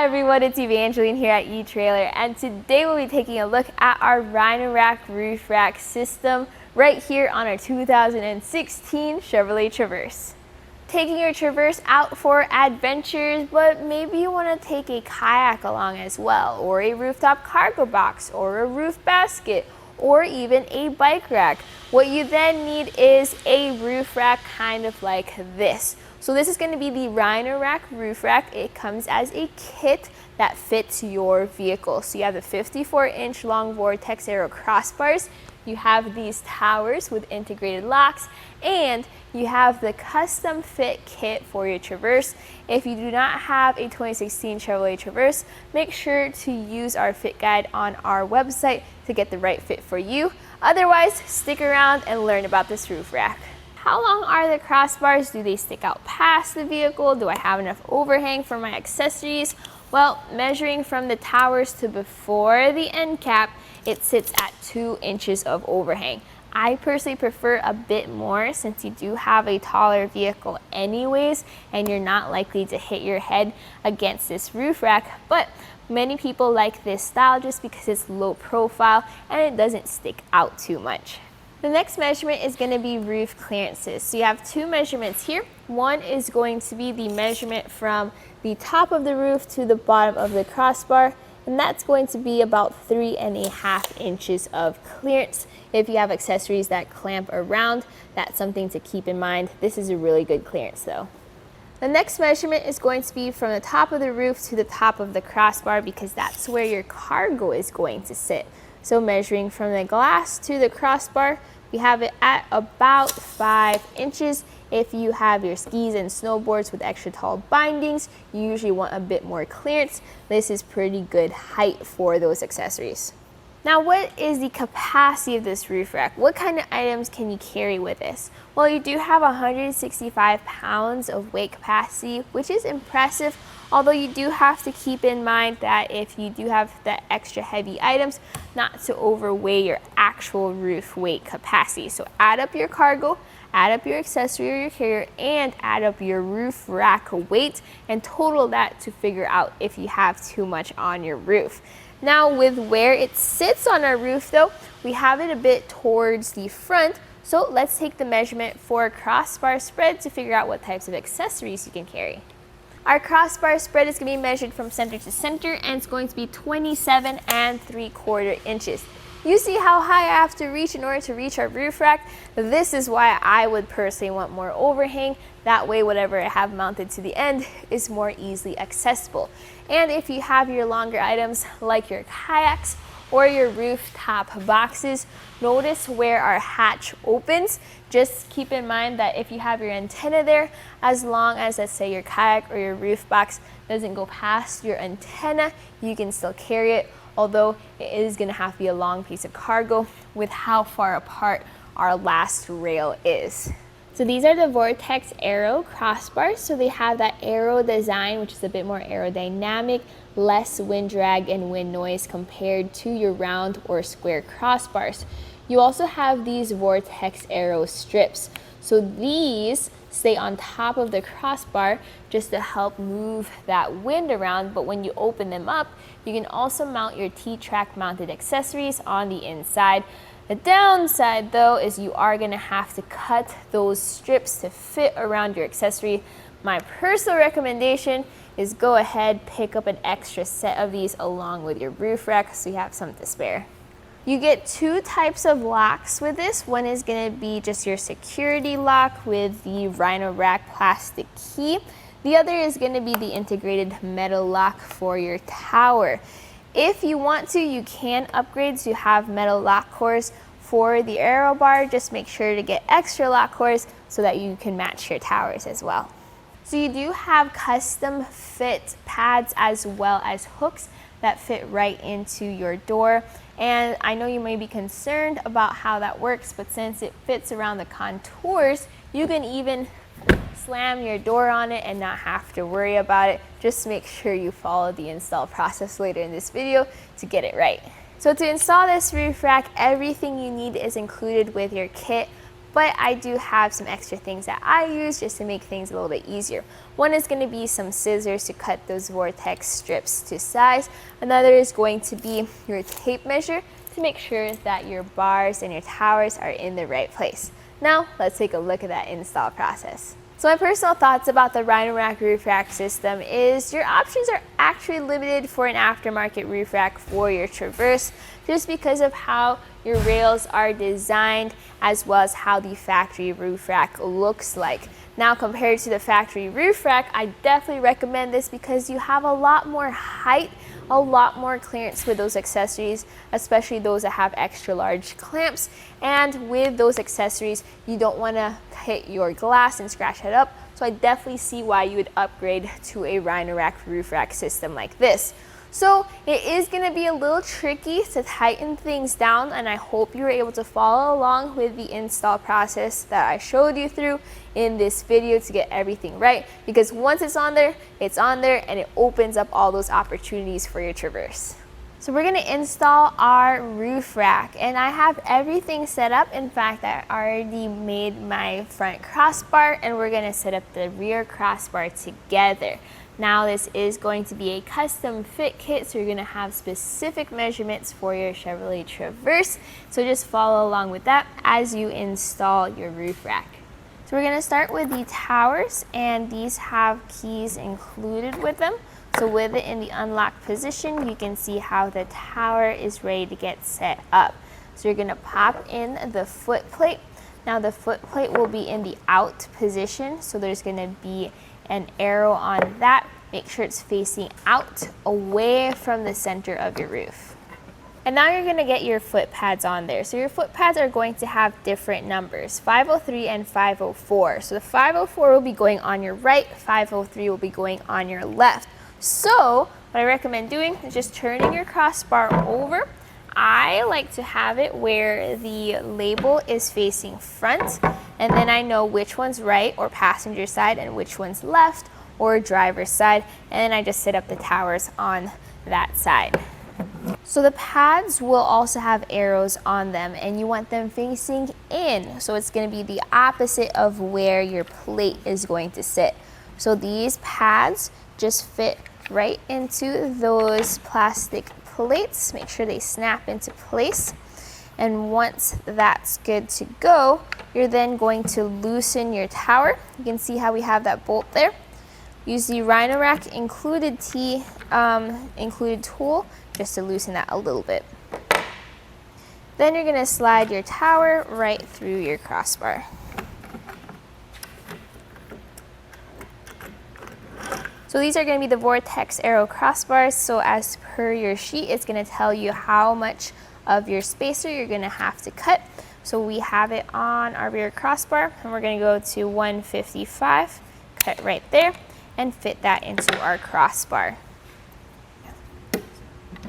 everyone, it's Evangeline here at etrailer, and today we'll be taking a look at our Rhino-Rack Roof Rack System right here on our 2016 Chevrolet Traverse. Taking your Traverse out for adventures, but maybe you want to take a kayak along as well, or a rooftop cargo box, or a roof basket, or even a bike rack. What you then need is a roof rack kind of like this. So this is going to be the Rhino-Rack Roof Rack. It comes as a kit that fits your vehicle. So you have the 54-inch long Vortex Aero Crossbars, you have these towers with integrated locks, and you have the custom fit kit for your Traverse. If you do not have a 2016 Chevrolet Traverse, make sure to use our fit guide on our website to get the right fit for you. Otherwise, stick around and learn about this roof rack. How long are the crossbars? Do they stick out past the vehicle? Do I have enough overhang for my accessories? Well, measuring from the towers to before the end cap, it sits at 2 inches of overhang. I personally prefer a bit more since you do have a taller vehicle anyways, and you're not likely to hit your head against this roof rack, but many people like this style just because it's low profile and it doesn't stick out too much. The next measurement is going to be roof clearances. So you have two measurements here. One is going to be the measurement from the top of the roof to the bottom of the crossbar, and that's going to be about 3.5 inches of clearance. If you have accessories that clamp around, that's something to keep in mind. This is a really good clearance though. The next measurement is going to be from the top of the roof to the top of the crossbar because that's where your cargo is going to sit. So measuring from the glass to the crossbar, we have it at about 5 inches. If you have your skis and snowboards with extra tall bindings, you usually want a bit more clearance. This is pretty good height for those accessories. Now, what is the capacity of this roof rack? What kind of items can you carry with this? Well, you do have 165 pounds of weight capacity, which is impressive, although you do have to keep in mind that if you do have the extra heavy items, not to overweigh your actual roof weight capacity. So add up your cargo, add up your accessory or your carrier, and add up your roof rack weight and total that to figure out if you have too much on your roof. Now, with where it sits on our roof though, we have it a bit towards the front. So let's take the measurement for a crossbar spread to figure out what types of accessories you can carry. Our crossbar spread is going to be measured from center to center, and it's going to be 27.75 inches. You see how high I have to reach in order to reach our roof rack? This is why I would personally want more overhang. That way, whatever I have mounted to the end is more easily accessible. And if you have your longer items like your kayaks or your rooftop boxes, notice where our hatch opens. Just keep in mind that if you have your antenna there, as long as, let's say, your kayak or your roof box doesn't go past your antenna, you can still carry it, although it is going to have to be a long piece of cargo with how far apart our last rail is. So these are the Vortex Aero Crossbars. So they have that aero design, which is a bit more aerodynamic, less wind drag and wind noise compared to your round or square crossbars. You also have these Vortex Aero strips. So these stay on top of the crossbar just to help move that wind around, but when you open them up, you can also mount your T-track mounted accessories on the inside. The downside though is you are going to have to cut those strips to fit around your accessory. My personal recommendation is go ahead, pick up an extra set of these along with your roof rack so you have some to spare. You get two types of locks with this. One is going to be just your security lock with the Rhino-Rack plastic key. The other is going to be the integrated metal lock for your tower. If you want to, you can upgrade to have metal lock cores for the aero bar. Just make sure to get extra lock cores so that you can match your towers as well. So you do have custom fit pads as well as hooks that fit right into your door. And I know you may be concerned about how that works, but since it fits around the contours, you can even slam your door on it and not have to worry about it. Just make sure you follow the install process later in this video to get it right. So to install this roof rack, everything you need is included with your kit. but I do have some extra things that I use just to make things a little bit easier. One is going to be some scissors to cut those vortex strips to size. Another is going to be your tape measure to make sure that your bars and your towers are in the right place. Now, let's take a look at that install process. So my personal thoughts about the Rhino-Rack Roof Rack System is your options are actually limited for an aftermarket roof rack for your Traverse, just because of how your rails are designed as well as how the factory roof rack looks like. Now, compared to the factory roof rack, I definitely recommend this because you have a lot more height, a lot more clearance with those accessories, especially those that have extra large clamps. And with those accessories, you don't want to hit your glass and scratch it up. So I definitely see why you would upgrade to a Rhino-Rack Roof Rack system like this. So it is going to be a little tricky to tighten things down, and I hope you were able to follow along with the install process that I showed you through in this video to get everything right, because once it's on there and it opens up all those opportunities for your Traverse. So we're going to install our roof rack, and I have everything set up. In fact, I already made my front crossbar, and we're going to set up the rear crossbar together. Now this is going to be a custom fit kit, so you're going to have specific measurements for your Chevrolet Traverse. So just follow along with that as you install your roof rack. So we're going to start with the towers, and these have keys included with them. So with it in the unlocked position, you can see how the tower is ready to get set up. So you're going to pop in the foot plate. Now the foot plate will be in the out position, so there's going to be an arrow on that. Make sure it's facing out, away from the center of your roof. And now you're going to get your foot pads on there. So your foot pads are going to have different numbers, 503 and 504. So the 504 will be going on your right, 503 will be going on your left. So what I recommend doing is just turning your crossbar over. I like to have it where the label is facing front, and then I know which one's right or passenger side and which one's left or driver's side, and then I just set up the towers on that side. So the pads will also have arrows on them, and you want them facing in, so it's going to be the opposite of where your plate is going to sit. So these pads just fit right into those plastic plates. Make sure they snap into place, and once that's good to go, you're then going to loosen your tower. You can see how we have that bolt there. Use the Rhino-Rack included tool just to loosen that a little bit. Then you're going to slide your tower right through your crossbar. So these are going to be the Vortex Aero Crossbars. So as per your sheet, it's going to tell you how much of your spacer you're going to have to cut. So we have it on our rear crossbar, and we're going to go to 155, cut right there, and fit that into our crossbar.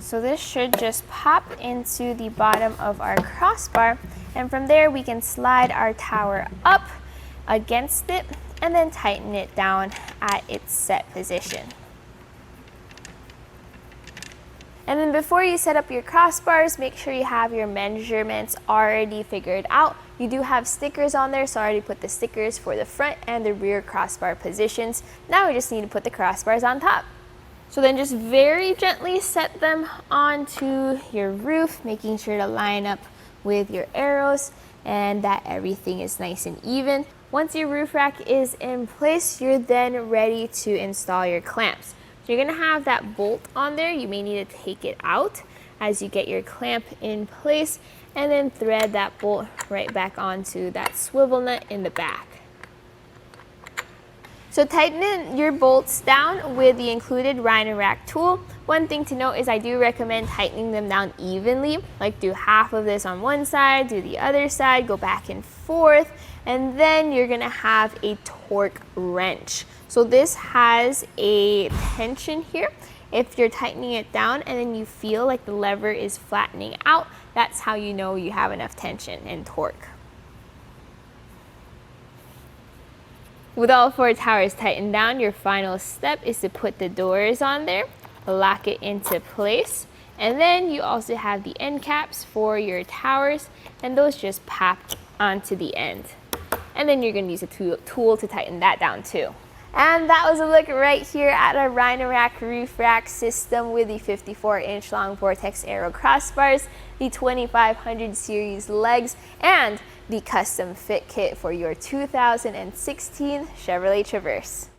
So this should just pop into the bottom of our crossbar, and from there we can slide our tower up against it and then tighten it down at its set position. And then before you set up your crossbars, make sure you have your measurements already figured out. You do have stickers on there, so I already put the stickers for the front and the rear crossbar positions. Now we just need to put the crossbars on top. So then just very gently set them onto your roof, making sure to line up with your arrows and that everything is nice and even. Once your roof rack is in place, you're then ready to install your clamps. So you're going to have that bolt on there. You may need to take it out as you get your clamp in place, and then thread that bolt right back onto that swivel nut in the back. So tighten your bolts down with the included Rhino-Rack tool. One thing to note is I do recommend tightening them down evenly, like do half of this on one side, do the other side, go back and forth, and then you're gonna have a torque wrench. So this has a tension here. If you're tightening it down and then you feel like the lever is flattening out, that's how you know you have enough tension and torque. With all four towers tightened down, your final step is to put the doors on there, lock it into place, and then you also have the end caps for your towers, and those just pop onto the end. and then you're going to use a tool to tighten that down too. And that was a look right here at our Rhino-Rack Roof Rack System with the 54-inch long Vortex Aero Crossbars, the 2500 series legs, and the custom fit kit for your 2016 Chevrolet Traverse.